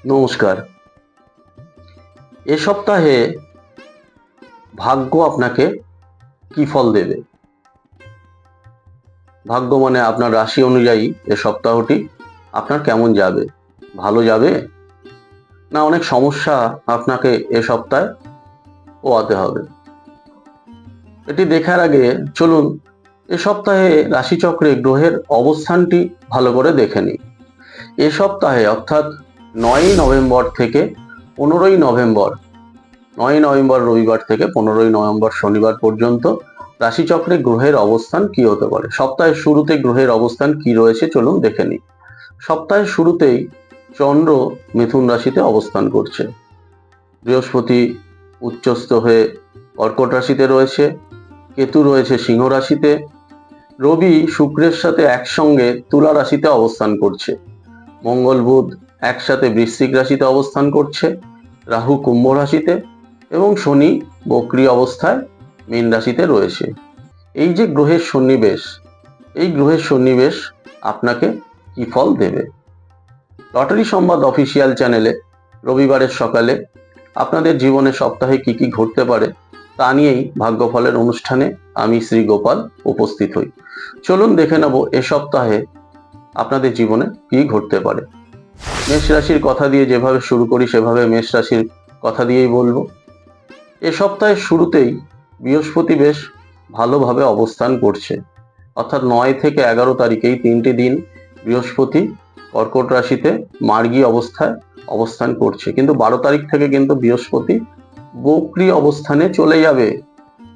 নমস্কার। এ সপ্তাহে ভাগ্য আপনাকে কি ফল দেবে? ভাগ্য মানে আপনার রাশি অনুযায়ী এ সপ্তাহটি আপনার কেমন যাবে? ভালো যাবে? না অনেক সমস্যা আপনাকে এ সপ্তাহে পোহাতে হবে? এটি দেখার আগে চলুন এ সপ্তাহে রাশিচক্রে গ্রহের অবস্থানটি ভালো করে দেখে নিই। এ সপ্তাহে অর্থাৎ 9ই নভেম্বর থেকে 15ই নভেম্বর 9ই নভেম্বর রবিবার থেকে 15ই নভেম্বর শনিবার পর্যন্ত রাশিচক্রে গ্রহের অবস্থান কি হতে পারে। সপ্তাহের শুরুতে গ্রহের অবস্থান কি রয়েছে চলুন দেখে নিই। সপ্তাহের শুরুতেই চন্দ্র মিথুন রাশিতে অবস্থান করছে। বৃহস্পতি উচ্চস্থ হয়ে কর্কট রাশিতে রয়েছে। কেতু রয়েছে সিংহ রাশিতে। রবি শুক্রের সাথে একসঙ্গে তুলা রাশিতে অবস্থান করছে। মঙ্গল বুধ একসাথে বৃশ্চিক রাশিতে অবস্থান করছে। রাহু কুম্ভ রাশিতে এবং শনি বক্রী অবস্থায় মীন রাশিতে রয়েছে। এই যে গ্রহের সন্নিবেশ, এই গ্রহের সন্নিবেশ আপনাকে কি ফল দেবে? লটারি সংবাদ অফিসিয়াল চ্যানেলে রবিবারের সকালে আপনাদের জীবনে সপ্তাহে কি কি ঘটতে পারে তা নিয়েই ভাগ্যফলের অনুষ্ঠানে আমি শ্রী গোপাল উপস্থিত হই। চলুন দেখে নেব এ সপ্তাহে আপনাদের জীবনে কি ঘটতে পারে। মেষ রাশির কথা দিয়ে যেভাবে শুরু করি সেভাবে মেষ রাশির কথা দিয়েই বলবো। এ সপ্তাহের শুরুতেই বৃহস্পতি বেশ ভালোভাবে অবস্থান করছে, অর্থাৎ 9 থেকে 11 তারিখেই 3টি দিন বৃহস্পতি কর্কট রাশিতে মার্গী অবস্থায় অবস্থান করছে, কিন্তু 12 তারিখ থেকে কিন্তু বৃহস্পতি বক্রী অবস্থানে চলে যাবে।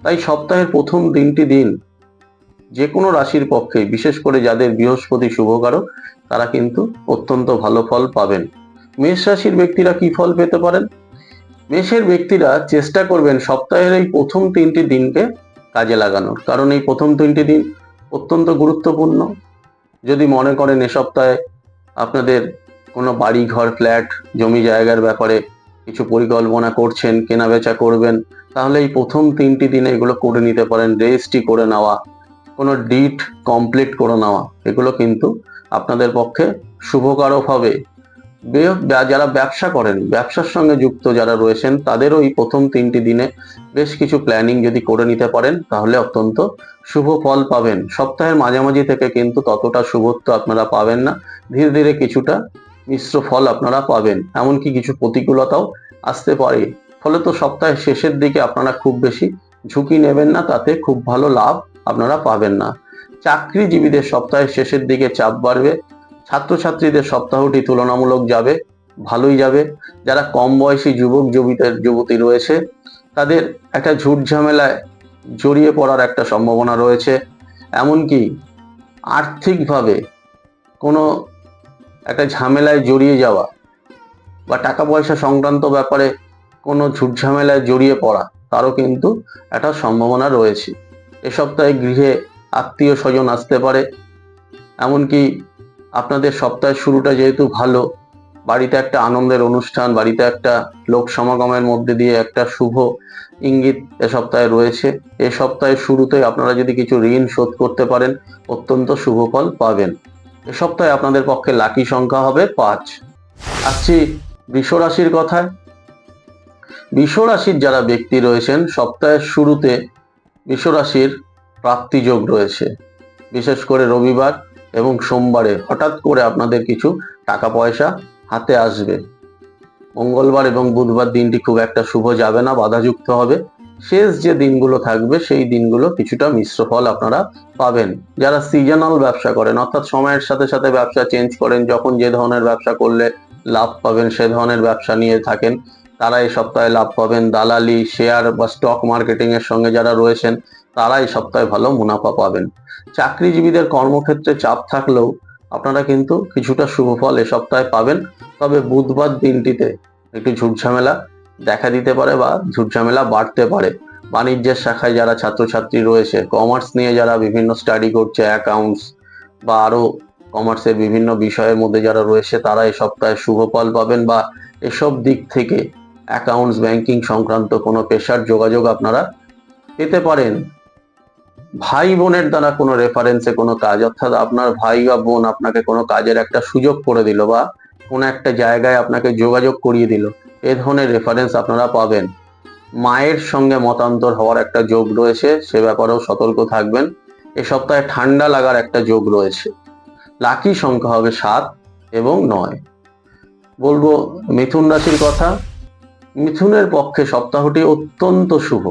তাই সপ্তাহের প্রথম 3টি দিন যে কোনো রাশির পক্ষে, বিশেষ করে যাদের বৃহস্পতি শুভকারক, তারা কিন্তু অত্যন্ত ভালো ফল পাবেন। মেষ রাশির ব্যক্তিরা কি ফল পেতে পারেন? মেষের ব্যক্তিরা চেষ্টা করবেন সপ্তাহের এই প্রথম 3টি দিনকে কাজে লাগানোর, কারণ এই প্রথম 3টি দিন অত্যন্ত গুরুত্বপূর্ণ। যদি মনে করেন এ সপ্তাহে আপনাদের কোনো বাড়ি ঘর ফ্ল্যাট জমি জায়গার ব্যাপারে কিছু পরিকল্পনা করছেন, কেনা বেচা করবেন, তাহলে এই প্রথম 3টি দিনে এগুলো করে নিতে পারেন। রেজিস্ট্রি করে নেওয়া, কোনো ডিড কমপ্লিট করে নেওয়া, এগুলো কিন্তু আপনাদের পক্ষে শুভকারক হবে। যারা ব্যবসা করেন, ব্যবসার সঙ্গে যুক্ত যারা রয়েছেন, তাদেরও এই প্রথম 3টি দিনে বেশ কিছু প্ল্যানিং যদি করে নিতে পারেন তাহলে অত্যন্ত শুভ ফল পাবেন। সপ্তাহের মাঝামাঝি থেকে কিন্তু ততটা শুভত্ব আপনারা পাবেন না, ধীরে ধীরে কিছুটা মিশ্র ফল আপনারা পাবেন, এমনকি কিছু প্রতিকূলতাও আসতে পারে। ফলে তো সপ্তাহের শেষের দিকে আপনারা খুব বেশি ঝুঁকি নেবেন না, তাতে খুব ভালো লাভ আপনারা পাবেন না। চাকরিজীবীদের সপ্তাহের শেষের দিকে চাপ বাড়বে। ছাত্রছাত্রীদের সপ্তাহটি তুলনামূলক যাবে, ভালোই যাবে। যারা কম বয়সী যুবক যুবতী রয়েছে, তাদের একটা ঝুট ঝামেলায় জড়িয়ে পড়ার একটা সম্ভাবনা রয়েছে। এমনকি আর্থিকভাবে কোনো একটা ঝামেলায় জড়িয়ে যাওয়া বা টাকা পয়সা সংক্রান্ত ব্যাপারে কোনো ঝুট ঝামেলায় জড়িয়ে পড়া, তারও কিন্তু একটা সম্ভাবনা রয়েছে। এ সপ্তাহে গৃহে আত্মীয় স্বজন আসতে পারে। এমনকি আপনাদের সপ্তাহের শুরুটা যেহেতু ভালো, বাড়িতে একটা আনন্দের অনুষ্ঠান, বাড়িতে একটা লোক সমাগমের মধ্যে দিয়ে একটা শুভ ইঙ্গিত এ সপ্তাহে রয়েছে। এ সপ্তাহের শুরুতেই আপনারা যদি কিছু ঋণ শোধ করতে পারেন, অত্যন্ত শুভ ফল পাবেন। এ সপ্তাহে আপনাদের পক্ষে লাকি সংখ্যা হবে 5। আসছি বৃষ রাশির কথায়। বৃষ রাশির যারা ব্যক্তি রয়েছেন, সপ্তাহের শুরুতে বৃষ রাশির প্রাপ্তিযোগ রয়েছে। বিশেষ করে রবিবার এবং সোমবারে হঠাৎ করে আপনাদের কিছু টাকা পয়সা হাতে আসবে। মঙ্গলবার এবং বুধবার দিনটি খুব একটা শুভ যাবে না, বাধাযুক্ত হবে। শেষ যে দিনগুলো থাকবে সেই দিনগুলো কিছুটা মিশ্র ফল আপনারা পাবেন। যারা সিজনাল ব্যবসা করেন, অর্থাৎ সময়ের সাথে সাথে ব্যবসা চেঞ্জ করেন, যখন যে ধরনের ব্যবসা করলে লাভ পাবেন সে ধরনের ব্যবসা নিয়ে থাকেন, তারা এই সপ্তাহে লাভ পাবেন। দালালি, শেয়ার বা স্টক মার্কেটিং এর সঙ্গে যারা রয়েছেন, তারা এই সপ্তাহে ভালো মুনাফা পাবেন। চাকরিজীবীদের কর্মক্ষেত্রে চাপ থাকলেও আপনারা কিন্তু কিছুটা শুভ ফল এ সপ্তাহে পাবেন। তবে বুধবার দিনটিতে একটু ঝুটঝামেলা দেখা দিতে পারে বা ঝুটঝামেলা বাড়তে পারে। বাণিজ্যের শাখায় যারা ছাত্রছাত্রী রয়েছে, কমার্স নিয়ে যারা বিভিন্ন স্টাডি করছে, অ্যাকাউন্টস বা আরো কমার্সের বিভিন্ন বিষয়ের মধ্যে যারা রয়েছে, তারা এই সপ্তাহে শুভ ফল পাবেন বা এসব দিক থেকে অ্যাকাউন্টস ব্যাংকিং সংক্রান্ত কোনো পেশার যোগাযোগ আপনারা পেতে পারেন। ভাই বোনের দ্বারা কোনো রেফারেন্সে কোনো কাজ, অর্থাৎ আপনার ভাই বা বোন আপনাকে কোনো কাজের একটা সুযোগ করে দিল বা কোনো একটা জায়গায় আপনাকে যোগাযোগ করিয়ে দিল, এ ধরনের রেফারেন্স আপনারা পাবেন। মায়ের সঙ্গে মতান্তর হওয়ার একটা যোগ রয়েছে, সে ব্যাপারেও সতর্ক থাকবেন। এ সপ্তাহে ঠান্ডা লাগার একটা যোগ রয়েছে। লাকি সংখ্যা হবে 7 এবং 9। বলবো মিথুন রাশির কথা। মিথুনের পক্ষে সপ্তাহটি অত্যন্ত শুভ।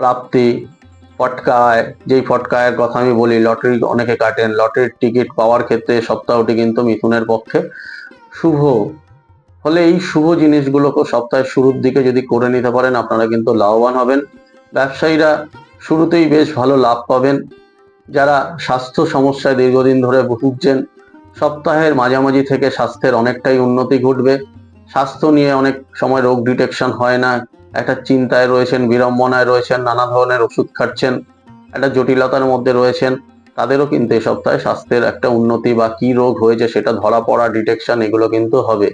প্রাপ্তি, ফটকায়, যেই ফটকায়ের কথা আমি বলি, লটারি অনেকে কাটেন, লটারির টিকিট পাওয়ার ক্ষেত্রে সপ্তাহটি কিন্তু মিথুনের পক্ষে শুভ। ফলে এই শুভ জিনিসগুলোকে সপ্তাহের শুরুর দিকে যদি করে নিতে পারেন, আপনারা কিন্তু লাভবান হবেন। ব্যবসায়ীরা শুরুতেই বেশ ভালো লাভ পাবেন। যারা স্বাস্থ্য সমস্যায় দীর্ঘদিন ধরে ভুগছেন, সপ্তাহের মাঝামাঝি থেকে স্বাস্থ্যের অনেকটাই উন্নতি ঘটবে। স্বাস্থ্য নিয়ে অনেক সময় রোগ ডিটেকশন হয় না, একটা চিন্তায় রয়েছেন, বিড়ম্বনায় রয়েছেন, নানা ধরনের ওষুধ খাচ্ছেন, একটা জটিলতার মধ্যে রয়েছেন, তাদেরও কিন্তু এ সপ্তাহে স্বাস্থ্যের একটা উন্নতি বা কি রোগ হয়েছে সেটা ধরা পড়া, ডিটেকশন, এগুলো কিন্তু হবে।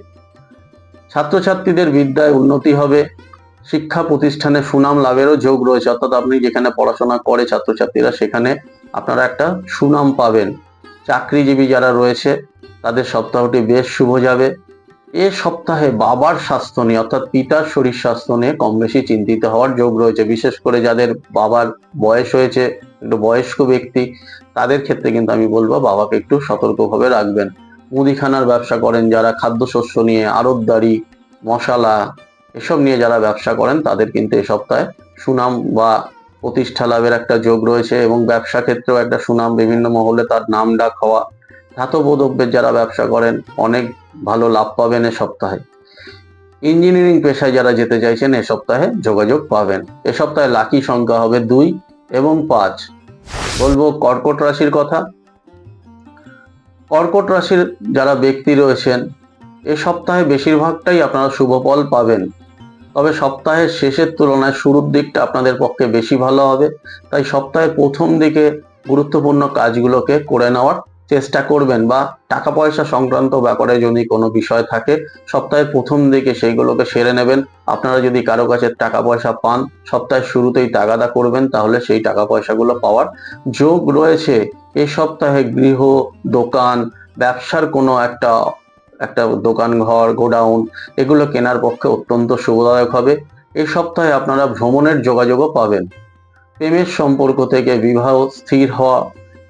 ছাত্রছাত্রীদের বিদ্যায় উন্নতি হবে। শিক্ষা প্রতিষ্ঠানে সুনাম লাভেরও যোগ রয়েছে, অর্থাৎ আপনি যেখানে পড়াশোনা করে ছাত্রছাত্রীরা, সেখানে আপনারা একটা সুনাম পাবেন। চাকরিজীবী যারা রয়েছে তাদের সপ্তাহটি বেশ শুভ যাবে। এ সপ্তাহে বাবার স্বাস্থ্য নিয়ে, অর্থাৎ পিতার শরীর স্বাস্থ্য নিয়ে কম বেশি চিন্তিত হওয়ার যোগ রয়েছে। বিশেষ করে যাদের বাবার বয়স হয়েছে, একটু বয়স্ক ব্যক্তি, তাদের ক্ষেত্রে কিন্তু আমি বলবো বাবাকে একটু সতর্কভাবে রাখবেন। মুদিখানার ব্যবসা করেন যারা, খাদ্যশস্য নিয়ে, আড়তদারি, মশলা, এসব নিয়ে যারা ব্যবসা করেন, তাদের কিন্তু এ সপ্তাহে সুনাম বা প্রতিষ্ঠা লাভের একটা যোগ রয়েছে এবং ব্যবসা ক্ষেত্রেও একটা সুনাম, বিভিন্ন মহলে তার নাম ডাক হওয়া। ধাতব দ্রব্যের যারা ব্যবসা করেন অনেক ভালো লাভ পাবেন এ সপ্তাহে। ইঞ্জিনিয়ারিং পেশায় যারা যেতে চাইছেন, এ সপ্তাহে যোগাযোগ পাবেন। এ সপ্তাহে লাকি সংখ্যা হবে 2 এবং 5। বলবো কর্কট রাশির কথা। কর্কট রাশির যারা ব্যক্তি রয়েছেন, এ সপ্তাহে বেশিরভাগটাই আপনারা শুভ ফল পাবেন। তবে সপ্তাহের শেষের তুলনায় শুরুর দিকটা আপনাদের পক্ষে বেশি ভালো হবে। তাই সপ্তাহের প্রথম দিকে গুরুত্বপূর্ণ কাজগুলোকে করে নেওয়ার চেষ্টা করবেন, বা টাকা পয়সা সংক্রান্ত ব্যাপারে যদি কোনো বিষয় থাকে, সপ্তাহের প্রথম দিকে সেইগুলোকে সেরে নেবেন। আপনারা যদি কারো কাছে টাকা পয়সা পান, সপ্তাহের শুরুতেই তাগাদা করবেন, তাহলে সেই টাকা পয়সাগুলো পাওয়ার যোগ রয়েছে। এই সপ্তাহে গৃহ, দোকান, ব্যবসার কোনো একটা দোকান, ঘর, গোডাউন, এগুলো কেনার পক্ষে অত্যন্ত শুভদায়ক হবে। এই সপ্তাহে আপনারা ভ্রমণের যোগাযোগও পাবেন। প্রেমের সম্পর্ক থেকে বিবাহ স্থির হওয়া,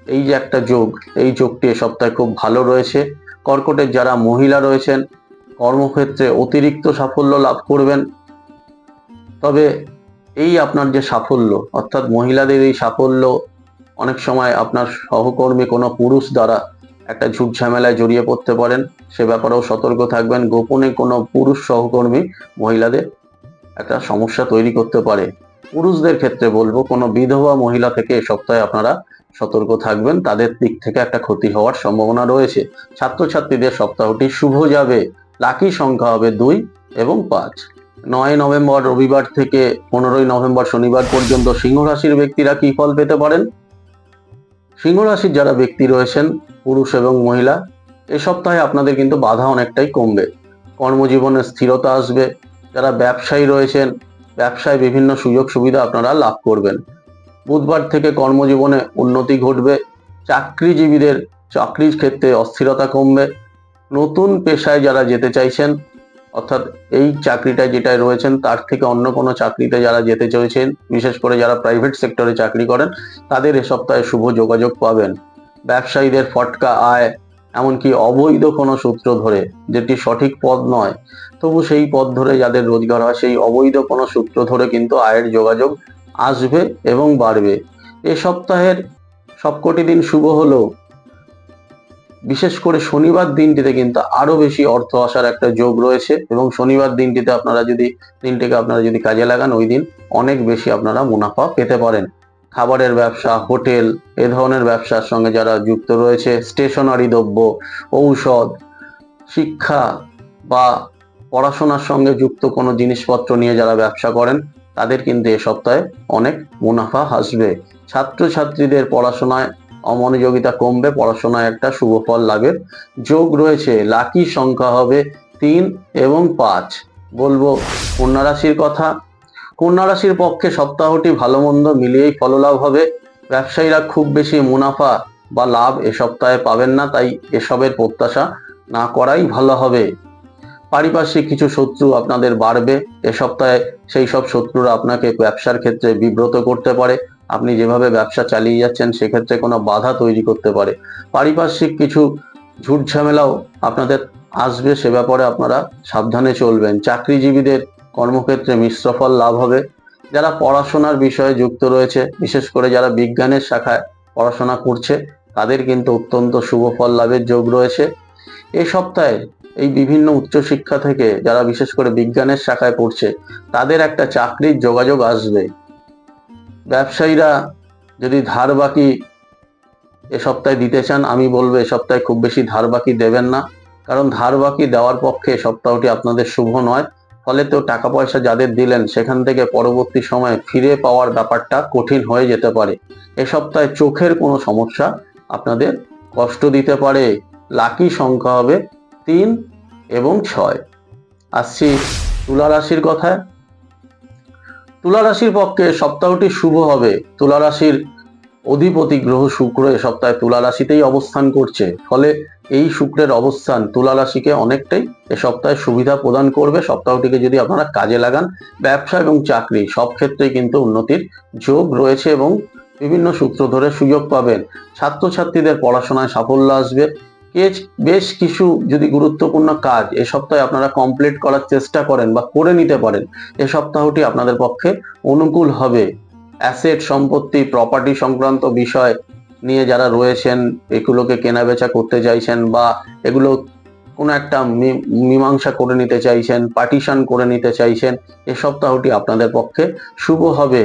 এই যে একটা যোগ, এই যোগটি এ সপ্তাহে খুব ভালো রয়েছে। কর্কটের যারা মহিলা রয়েছেন, কর্মক্ষেত্রে অতিরিক্ত সাফল্য লাভ করবেন। তবে এই আপনার যে সাফল্য, অর্থাৎ মহিলাদের এই সাফল্য, অনেক সময় আপনার সহকর্মী কোনো পুরুষ দ্বারা একটা ঝুট ঝামেলায় জড়িয়ে পড়তে পারেন, সে ব্যাপারেও সতর্ক থাকবেন। গোপনে কোনো পুরুষ সহকর্মী মহিলাদের একটা সমস্যা তৈরি করতে পারে। পুরুষদের ক্ষেত্রে বলবো কোনো বিধবা মহিলা থেকে এ সপ্তাহে আপনারা সতর্ক থাকবেন, তাদের দিক থেকে একটা ক্ষতি হওয়ার সম্ভাবনা রয়েছে। ছাত্রছাত্রীদের সপ্তাহটি শুভ যাবে। লাকি সংখ্যা হবে 2 এবং 5। 9 নভেম্বর রবিবার থেকে 15 নভেম্বর শনিবার পর্যন্ত সিংহ রাশির ব্যক্তিরা কি ফল পেতে পারেন? সিংহ রাশির যারা ব্যক্তি রয়েছেন, পুরুষ এবং মহিলা, এ সপ্তাহে আপনাদের কিন্তু বাধা অনেকটাই কমবে। কর্মজীবনে স্থিরতা আসবে। যারা ব্যবসায়ী রয়েছেন, ব্যবসায় বিভিন্ন সুযোগ সুবিধা আপনারা লাভ করবেন। বুধবার থেকে কর্মজীবনে উন্নতি ঘটবে। চাকরিজীবীদের চাকরির ক্ষেত্রে অস্থিরতা কমবে। নতুন পেশায় যারা যেতে চাইছেন, অর্থাৎ এই চাকরিটায় যেটায় রয়েছেন তার থেকে অন্য কোনো চাকরিতে যারা যেতে চাইছেন, বিশেষ করে যারা প্রাইভেট সেক্টরে চাকরি করেন, তাদের এ সপ্তাহে শুভ যোগাযোগ পাবেন। ব্যবসায়ীদের ফটকা আয়, এমনকি অবৈধ কোনো সূত্র ধরে, যেটি সঠিক পথ নয়, তবু সেই পথ ধরে যাদের রোজগার হয়, সেই অবৈধ কোনো সূত্র ধরে কিন্তু আয়ের যোগাযোগ আসবে এবং বাড়বে। এ সপ্তাহের সবকটি দিন শুভ হলেও বিশেষ করে শনিবার দিনটিতে কিন্তু আরো বেশি অর্থ আসার একটা যোগ রয়েছে, এবং শনিবার দিনটিতে দিনটিকে আপনারা যদি কাজে লাগান, ওই দিন অনেক বেশি আপনারা মুনাফা পেতে পারেন। খাবারের ব্যবসা, হোটেল, এ ধরনের ব্যবসার সঙ্গে যারা যুক্ত রয়েছে, স্টেশনারি দ্রব্য, ঔষধ, শিক্ষা বা পড়াশোনার সঙ্গে যুক্ত কোনো জিনিসপত্র নিয়ে যারা ব্যবসা করেন, তাদের কিন্তু এ সপ্তাহে অনেক মুনাফা আসবে। ছাত্রছাত্রীদের পড়াশোনায় অমনোযোগিতা কমবে, পড়াশোনায় একটা শুভ ফল লাভের যোগ রয়েছে। লাকি সংখ্যা হবে 3 এবং 5। বলবো কন্যা রাশির কথা। কন্যা রাশির পক্ষে সপ্তাহটি ভালো মন্দ মিলিয়েই ফললাভ হবে। ব্যবসায়ীরা খুব বেশি মুনাফা বা লাভ এ সপ্তাহে পাবেন না, তাই এসবের প্রত্যাশা না করাই ভালো হবে। পারিপার্শ্বিক কিছু শত্রু আপনাদের বাড়বে এ সপ্তাহে। সেই সব শত্রুরা আপনাকে ব্যবসার ক্ষেত্রে বিব্রত করতে পারে। আপনি যেভাবে ব্যবসা চালিয়ে যাচ্ছেন সেক্ষেত্রে কোনো বাধা তৈরি করতে পারে। পারিপার্শ্বিক কিছু ঝুট ঝামেলাও আপনাদের আসবে, সে ব্যাপারে আপনারা সাবধানে চলবেন। চাকরিজীবীদের কর্মক্ষেত্রে মিশ্র ফল লাভ হবে। যারা পড়াশোনার বিষয়ে যুক্ত রয়েছে, বিশেষ করে যারা বিজ্ঞানের শাখায় পড়াশোনা করছে, তাদের কিন্তু অত্যন্ত শুভ ফল লাভের যোগ রয়েছে। এই সপ্তাহে এই বিভিন্ন উচ্চশিক্ষা থেকে যারা বিশেষ করে বিজ্ঞানের শাখায় পড়ছে, তাদের একটা চাকরির যোগাযোগ আসবে। ব্যবসায়ীরা যদি ধার বাকি এ সপ্তাহে দিতে চান, আমি বলবো এ সপ্তাহে খুব বেশি ধার বাকি দেবেন না, কারণ ধার বাকি দেওয়ার পক্ষে সপ্তাহটি আপনাদের শুভ নয়। ফলে তো টাকা পয়সা যাদের দিলেন সেখান থেকে পরবর্তী সময়ে ফিরে পাওয়ার ব্যাপারটা কঠিন হয়ে যেতে পারে। এ সপ্তাহে চোখের কোনো সমস্যা আপনাদের কষ্ট দিতে পারে। লাকি সংখ্যা হবে 3 এবং 6। আসছি তুলা রাশির কথায়। তুলা রাশির পক্ষে সপ্তাহটি শুভ হবে। তুলা রাশির অধিপতি গ্রহ শুক্র এ সপ্তাহে তুলা রাশিতেই অবস্থান করছে। ফলে এই শুক্রের অবস্থান তুলা রাশিকে অনেকটাই এ সপ্তাহে সুবিধা প্রদান করবে। সপ্তাহটিকে যদি আপনারা কাজে লাগান, ব্যবসা এবং চাকরি সব ক্ষেত্রেই কিন্তু উন্নতির যোগ রয়েছে এবং বিভিন্ন সূত্র ধরে সুযোগ পাবেন। ছাত্রছাত্রীদের পড়াশোনায় সাফল্য আসবে। বেশ কিছু যদি গুরুত্বপূর্ণ কাজ এ সপ্তাহে আপনারা কমপ্লিট করার চেষ্টা করেন বা করে নিতে পারেন, এ সপ্তাহটি আপনাদের পক্ষে অনুকূল হবে। অ্যাসেট, সম্পত্তি, প্রপার্টি সংক্রান্ত বিষয় নিয়ে যারা রয়েছেন, এগুলোকে কেনাবেচা করতে চাইছেন বা এগুলো কোনো একটা মীমাংসা করে নিতে চাইছেন, পার্টিশন করে নিতে চাইছেন, এ সপ্তাহটি আপনাদের পক্ষে শুভ হবে।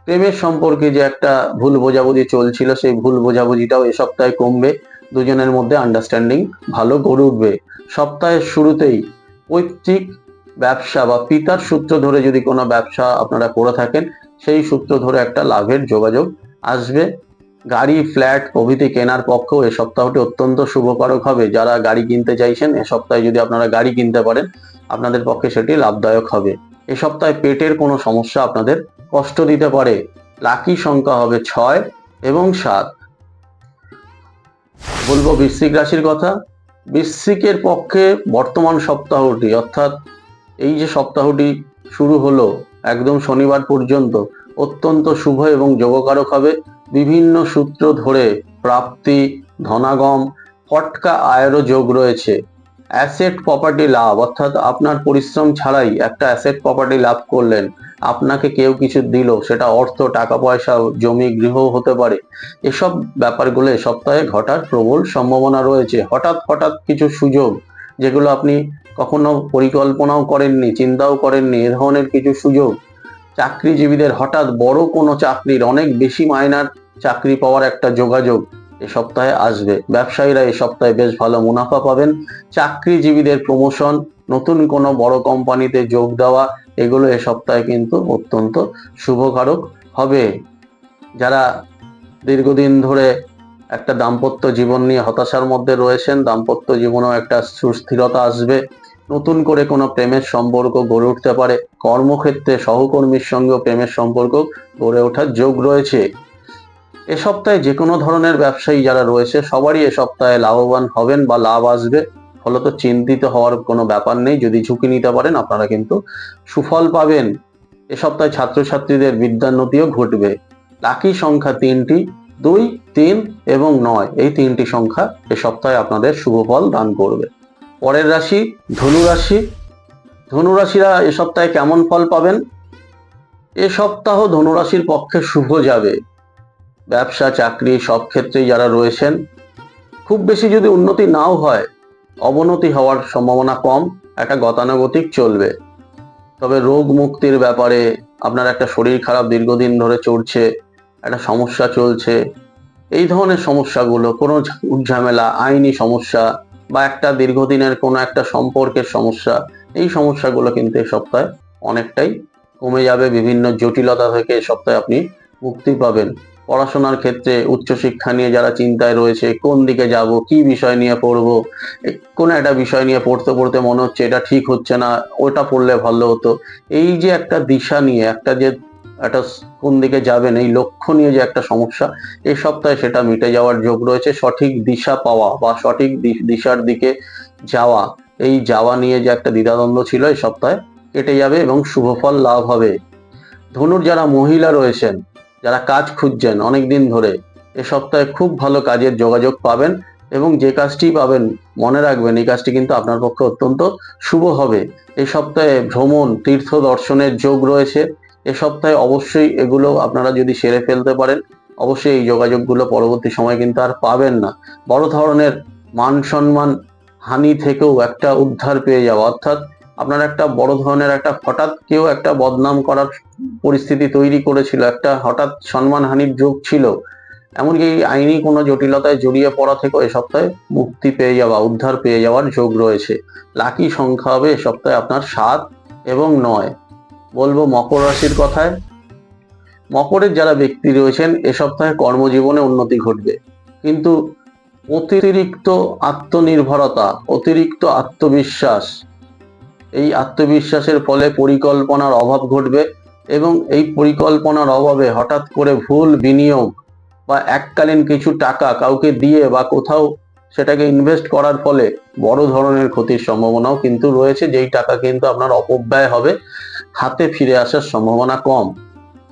প্রেমের সম্পর্কে যে একটা ভুল বোঝাবুঝি চলছিল, সেই ভুল বোঝাবুঝিটাও এ সপ্তাহে কমবে। দুজনের মধ্যে আন্ডারস্ট্যান্ডিং ভালো গড়ে উঠবে। সপ্তাহের শুরুতেই পৈতৃক ব্যবসা বা পিতার সূত্র ধরে যদি কোনো ব্যবসা আপনারা করে থাকেন, সেই সূত্র ধরে একটা লাভের যোগাযোগ আসবে। গাড়ি, ফ্ল্যাট প্রভৃতি কেনার পক্ষেও এ সপ্তাহটি অত্যন্ত শুভকারক হবে। যারা গাড়ি কিনতে চাইছেন, এ সপ্তাহে যদি আপনারা গাড়ি কিনতে পারেন, আপনাদের পক্ষে সেটি লাভদায়ক হবে। এ সপ্তাহে পেটের কোনো সমস্যা আপনাদের কষ্ট দিতে পারে। লাকি সংখ্যা হবে 6 এবং 7। বলবো বৃশ্চিক রাশির কথা। বৃশ্চিকের পক্ষে বর্তমান সপ্তাহটি, অর্থাৎ এই যে সপ্তাহটি শুরু হলো একদম শনিবার পর্যন্ত, অত্যন্ত শুভ এবং যোগকারক হবে। বিভিন্ন সূত্র ধরে প্রাপ্তি, ধনাগম, ফটকা আয়েরও যোগ রয়েছে। অ্যাসেট প্রপার্টি লাভ, অর্থাৎ আপনার পরিশ্রম ছাড়াই একটা অ্যাসেট প্রপার্টি লাভ করলেন। আপনাকে কেউ কিছু দিল, সেটা অর্থ, টাকা পয়সা, জমি, গৃহ হতে পারে। এসব ব্যাপারগুলো এ সপ্তাহে ঘটার প্রবল সম্ভাবনা রয়েছে। হঠাৎ হঠাৎ কিছু সুযোগ, যেগুলো আপনি কখনো পরিকল্পনাও করেননি, চিন্তাও করেননি, এ ধরনের কিছু সুযোগ। চাকরিজীবীদের হঠাৎ বড় কোনো চাকরির, অনেক বেশি মাইনার চাকরি পাওয়ার একটা যোগাযোগ এ সপ্তাহে আসবে। ব্যবসায়ীরা এ সপ্তাহে বেশ ভালো মুনাফা পাবেন। চাকরিজীবীদের প্রমোশন, নতুন কোনো বড় কোম্পানিতে যোগ দেওয়া, এগুলো এ সপ্তাহে কিন্তু অত্যন্ত শুভকারক হবে। যারা দীর্ঘদিন ধরে একটা দাম্পত্য জীবন নিয়ে হতাশার মধ্যে রয়েছেন, দাম্পত্য জীবনেও একটা সুস্থিরতা আসবে। নতুন করে কোনো প্রেমের সম্পর্ক গড়ে উঠতে পারে। কর্মক্ষেত্রে সহকর্মীর সঙ্গেও প্রেমের সম্পর্ক গড়ে ওঠার যোগ রয়েছে। এ সপ্তাহে যে কোনো ধরনের ব্যবসায়ী যারা রয়েছে, সবারই এ সপ্তাহে লাভবান হবেন বা লাভ আসবে। ফলত চিন্তিত হওয়ার কোনো ব্যাপার নেই। যদি ঝুঁকি নিতে পারেন, আপনারা কিন্তু সুফল পাবেন। এ সপ্তাহে ছাত্রছাত্রীদের বিদ্যান্নতিও ঘটবে। লাকি সংখ্যা 3টি, 2, 3 এবং 9। এই 3টি সংখ্যা এ সপ্তাহে আপনাদের শুভ ফল দান করবে। পরের রাশি ধনু রাশি। ধনু রাশিরা এ সপ্তাহে কেমন ফল পাবেন? এ সপ্তাহ ধনু রাশির পক্ষে শুভ যাবে। ব্যবসা, চাকরি সব ক্ষেত্রেই যারা রয়েছেন, খুব বেশি যদি উন্নতি নাও হয়, অবনতি হওয়ার সম্ভাবনা কম, একটা গতানুগতিক চলবে। তবে রোগ মুক্তির ব্যাপারে আপনার একটা শরীর খারাপ দীর্ঘদিন ধরে চলছে, একটা সমস্যা চলছে, এই ধরনের সমস্যাগুলো, কোনো ঝামেলা, আইনি সমস্যা বা একটা দীর্ঘদিনের কোনো একটা সম্পর্কের সমস্যা, এই সমস্যাগুলো কিন্তু এই সপ্তাহে অনেকটাই কমে যাবে। বিভিন্ন জটিলতা থেকে এই সপ্তাহে আপনি মুক্তি পাবেন। পড়াশোনার ক্ষেত্রে উচ্চশিক্ষা নিয়ে যারা চিন্তায় রয়েছে, কোন দিকে যাব, কি বিষয় নিয়ে পড়বো, কোনো একটা বিষয় নিয়ে পড়তে পড়তে মনে হচ্ছে এটা ঠিক হচ্ছে না, ওটা পড়লে ভালো হতো, এই যে একটা দিশা নিয়ে, একটা যে একটা কোন দিকে যাবেন এই লক্ষ্য নিয়ে যে একটা সমস্যা, এই সপ্তাহে সেটা মিটে যাওয়ার যোগ রয়েছে। সঠিক দিশা পাওয়া বা সঠিক দিশার দিকে যাওয়া, এই যাওয়া নিয়ে যে একটা দ্বিধাদ্বন্দ্ব ছিল এই সপ্তাহে কেটে যাবে এবং শুভ ফল লাভ হবে। ধনুর যারা মহিলা রয়েছেন, যারা কাজ খুঁজছেন অনেকদিন ধরে, এ সপ্তাহে খুব ভালো কাজের যোগাযোগ পাবেন এবং যে কাজটি পাবেন মনে রাখবেন এই কাজটি কিন্তু আপনার পক্ষে অত্যন্ত শুভ হবে। এই সপ্তাহে ভ্রমণ, তীর্থ দর্শনের যোগ রয়েছে। এ সপ্তাহে অবশ্যই এগুলো আপনারা যদি সেরে ফেলতে পারেন, অবশ্যই এই যোগাযোগগুলো পরবর্তী সময় কিন্তু আর পাবেন না। বড় ধরনের মান সম্মান হানি থেকেও একটা উদ্ধার পেয়ে যাওয়া, অর্থাৎ আপনার একটা বড় ধরনের একটা হঠাৎ কেউ একটা বদনাম করার পরিস্থিতি তৈরি করেছিল, একটা হঠাৎ সম্মানহানির যোগ ছিল, এমনকি আইনি কোনো জটিলতায় জড়িয়ে পড়া থেকেও এ সপ্তাহে মুক্তি পেয়ে যাওয়া, উদ্ধার পেয়ে যাওয়ার যোগ রয়েছে। লাকি সংখ্যা হবে এ সপ্তাহে আপনার 7 এবং 9। বলবো মকর রাশির কথায়। মকরের যারা ব্যক্তি রয়েছেন এ সপ্তাহে কর্মজীবনে উন্নতি ঘটবে, কিন্তু অতিরিক্ত আত্মনির্ভরতা, অতিরিক্ত আত্মবিশ্বাস, এই আত্মবিশ্বাসের ফলে পরিকল্পনার অভাব ঘটবে এবং এই পরিকল্পনার অভাবে হঠাৎ করে ভুল বিনিয়োগ বা এককালীন কিছু টাকা কাউকে দিয়ে বা কোথাও সেটাকে ইনভেস্ট করার ফলে বড় ধরনের ক্ষতির সম্ভাবনাও কিন্তু রয়েছে, যেই টাকা কিন্তু আপনার অপব্যয় হবে, হাতে ফিরে আসার সম্ভাবনা কম।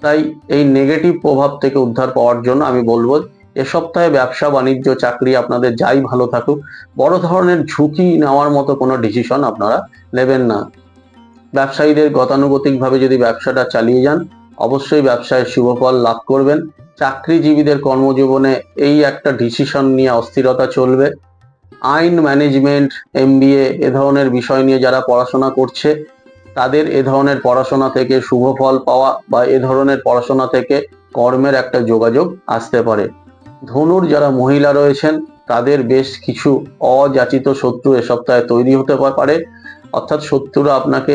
তাই এই নেগেটিভ প্রভাব থেকে উদ্ধার পাওয়ার জন্য আমি বলবো এ সপ্তাহে ব্যবসা বাণিজ্য চাকরি আপনাদের যাই ভালো থাকুক, বড় ধরনের ঝুঁকি নেওয়ার মতো কোনো ডিসিশন আপনারা নেবেন না। ব্যবসায়ীদের গতানুগতিকভাবে যদি ব্যবসাটা চালিয়ে যান, অবশ্যই ব্যবসায় শুভ ফল লাভ করবেন। চাকরিজীবীদের কর্মজীবনে এই একটা ডিসিশন নিয়ে অস্থিরতা চলবে। আইন, ম্যানেজমেন্ট, MBA এ ধরনের বিষয় নিয়ে যারা পড়াশোনা করছে তাদের এ ধরনের পড়াশোনা থেকে শুভ ফল পাওয়া বা এ ধরনের পড়াশোনা থেকে কর্মের একটা যোগাযোগ আসতে পারে। ধনুর যারা মহিলা রয়েছেন তাদের বেশ কিছু অযাচিত শত্রু এ সপ্তাহে তৈরি হতে পারে, অর্থাৎ শত্রুরা আপনাকে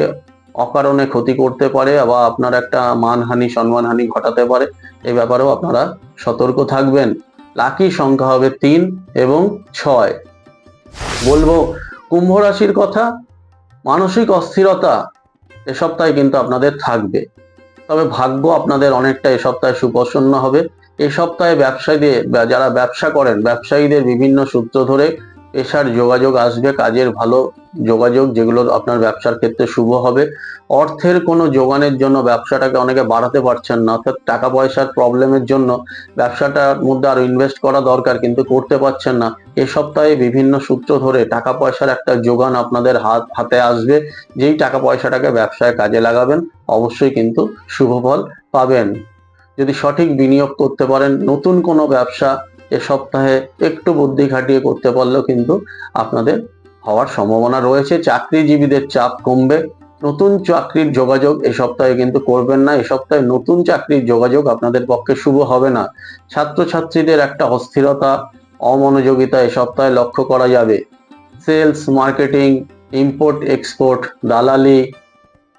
অকারণে ক্ষতি করতে পারে বা আপনার একটা মানহানি সম্মানহানি ঘটাতে পারে, এই ব্যাপারেও আপনারা সতর্ক থাকবেন। লাকি সংখ্যা হবে 3 এবং 6। বলবো কুম্ভ রাশির কথা। মানসিক অস্থিরতা এ সপ্তাহে কিন্তু আপনাদের থাকবে, তবে ভাগ্য আপনাদের অনেকটা এ সপ্তাহে সুপ্রসন্ন হবে। এ সপ্তাহে ব্যবসায়ীদের যারা ব্যবসা করেন ব্যবসায়ীদের বিভিন্ন সূত্র ধরে পেশার যোগাযোগ আসবে, কাজের ভালো যোগাযোগ, যেগুলো আপনার ব্যবসার ক্ষেত্রে শুভ হবে। অর্থের কোনো যোগানের জন্য ব্যবসাটাকে অনেকে বাড়াতে পারছেন না, অর্থাৎ টাকা পয়সার প্রবলেমের জন্য ব্যবসাটার মধ্যে আরো ইনভেস্ট করা দরকার কিন্তু করতে পারছেন না। এ সপ্তাহে বিভিন্ন সূত্র ধরে টাকা পয়সার একটা যোগান আপনাদের হাতে আসবে, যেই টাকা পয়সাটাকে ব্যবসায় কাজে লাগাবেন অবশ্যই কিন্তু শুভ ফল পাবেন। যদি সঠিক বিনিয়োগ করতে পারেন, নতুন কোনো ব্যবসা এ সপ্তাহে একটু বুদ্ধি খাটিয়ে করতে পারলেও কিন্তু আপনাদের হওয়ার সম্ভাবনা রয়েছে। চাকরিজীবীদের চাপ কমবে। নতুন চাকরির যোগাযোগ এ সপ্তাহে কিন্তু করবেন না, এ সপ্তাহে নতুন চাকরির যোগাযোগ আপনাদের পক্ষে শুভ হবে না। ছাত্রছাত্রীদের একটা অস্থিরতা, অমনোযোগিতা এ সপ্তাহে লক্ষ্য করা যাবে। সেলস, মার্কেটিং, ইম্পোর্ট এক্সপোর্ট, দালালি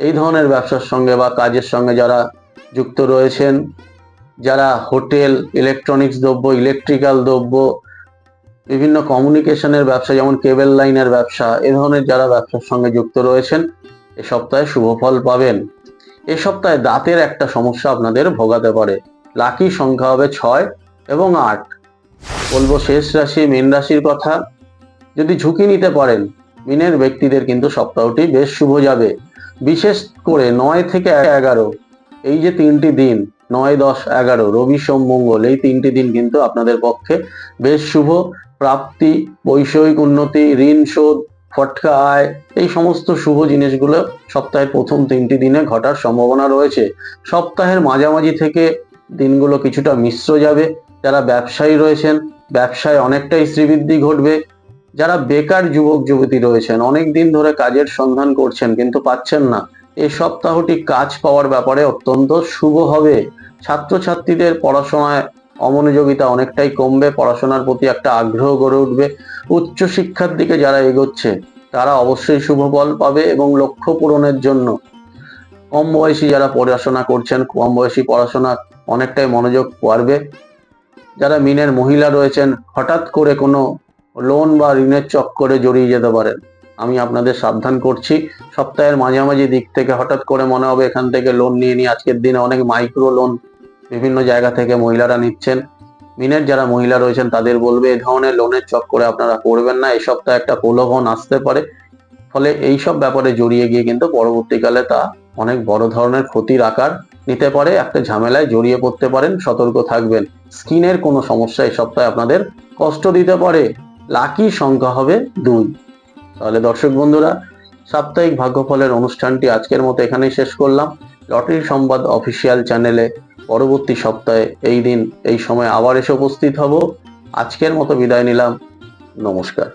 এই ধরনের ব্যবসার সঙ্গে বা কাজের সঙ্গে যারা যুক্ত রয়েছেন, যারা হোটেল, ইলেকট্রনিক্স দ্রব্য, ইলেকট্রিক্যাল দ্রব্য, বিভিন্ন কমিউনিকেশনের ব্যবসা যেমন কেবল লাইনের ব্যবসা, এ ধরনের যারা ব্যবসার সঙ্গে যুক্ত রয়েছেন এ সপ্তাহে শুভ ফল পাবেন। এ সপ্তাহে দাঁতের একটা সমস্যা আপনাদের ভোগাতে পারে। লাকি সংখ্যা হবে 6 এবং 8। বলবো শেষ রাশি মীন রাশির কথা। যদি ঝুঁকি নিতে পারেন মীনের ব্যক্তিদের কিন্তু সপ্তাহটি বেশ শুভ যাবে। বিশেষ করে 9 থেকে 11, এই যে 3টি দিন 9, 10, 11, রবি, সোম, মঙ্গল, এই 3টি দিন কিন্তু আপনাদের পক্ষে বেশ শুভ। প্রাপ্তি, বৈষয়িক উন্নতি, ঋণ শোধ, ফটকা আয়, এই সমস্ত শুভ জিনিসগুলো সপ্তাহের প্রথম 3টি দিনে ঘটার সম্ভাবনা রয়েছে। সপ্তাহের মাঝামাঝি থেকে দিনগুলো কিছুটা মিশ্র যাবে। যারা ব্যবসায়ী রয়েছেন ব্যবসায় অনেকটাই শ্রীবৃদ্ধি ঘটবে। যারা বেকার যুবক যুবতী রয়েছেন, অনেক দিন ধরে কাজের সন্ধান করছেন কিন্তু পাচ্ছেন না, এই সপ্তাহটি কাজ পাওয়ার ব্যাপারে অত্যন্ত শুভ হবে। ছাত্রছাত্রীদের পড়াশোনায় অমনোযোগিতা অনেকটাই কমবে, পড়াশোনার প্রতি একটা আগ্রহ গড়ে উঠবে। উচ্চশিক্ষার দিকে যারা এগোচ্ছে তারা অবশ্যই শুভ ফল পাবে এবং লক্ষ্য পূরণের জন্য কম বয়সী যারা পড়াশোনা করছেন, কম বয়সী পড়াশোনা অনেকটাই মনোযোগ বাড়বে। যারা মিনের মহিলা রয়েছেন হঠাৎ করে কোনো লোন বা ঋণের চক্করে জড়িয়ে যেতে পারেন, আমি আপনাদের সাবধান করছি। সপ্তাহের মাঝামাঝি দিক থেকে হঠাৎ করে মনে হবে এখান থেকে লোন নিয়ে নিই। আজকের দিনে অনেক মাইক্রো লোন বিভিন্ন জায়গা থেকে মহিলারা নিচ্ছেন। মিনের যারা মহিলা রয়েছেন তাদের বলবে এই ধরনের লোনের চক্করে আপনারা পড়বেন না। এই সপ্তাহে একটা প্রলোভন আসতে পারে, ফলে এইসব ব্যাপারে জড়িয়ে গিয়ে কিন্তু পরবর্তীকালে তা অনেক বড় ধরনের ক্ষতির আকার নিতে পারে, একটা ঝামেলায় জড়িয়ে পড়তে পারেন। সতর্ক থাকবেন। স্কিনের কোনো সমস্যা এই সপ্তাহে আপনাদের কষ্ট দিতে পারে। লাকি সংখ্যা হবে 2। তাহলে দর্শক বন্ধুরা, সাপ্তাহিক ভাগ্যফলের অনুষ্ঠানটি আজকের মতো এখানেই শেষ করলাম। লটারি সংবাদ অফিসিয়াল চ্যানেলে পরবর্তী সপ্তাহে এই দিন এই সময় আবার এসে উপস্থিত হব। আজকের মতো বিদায় নিলাম। নমস্কার।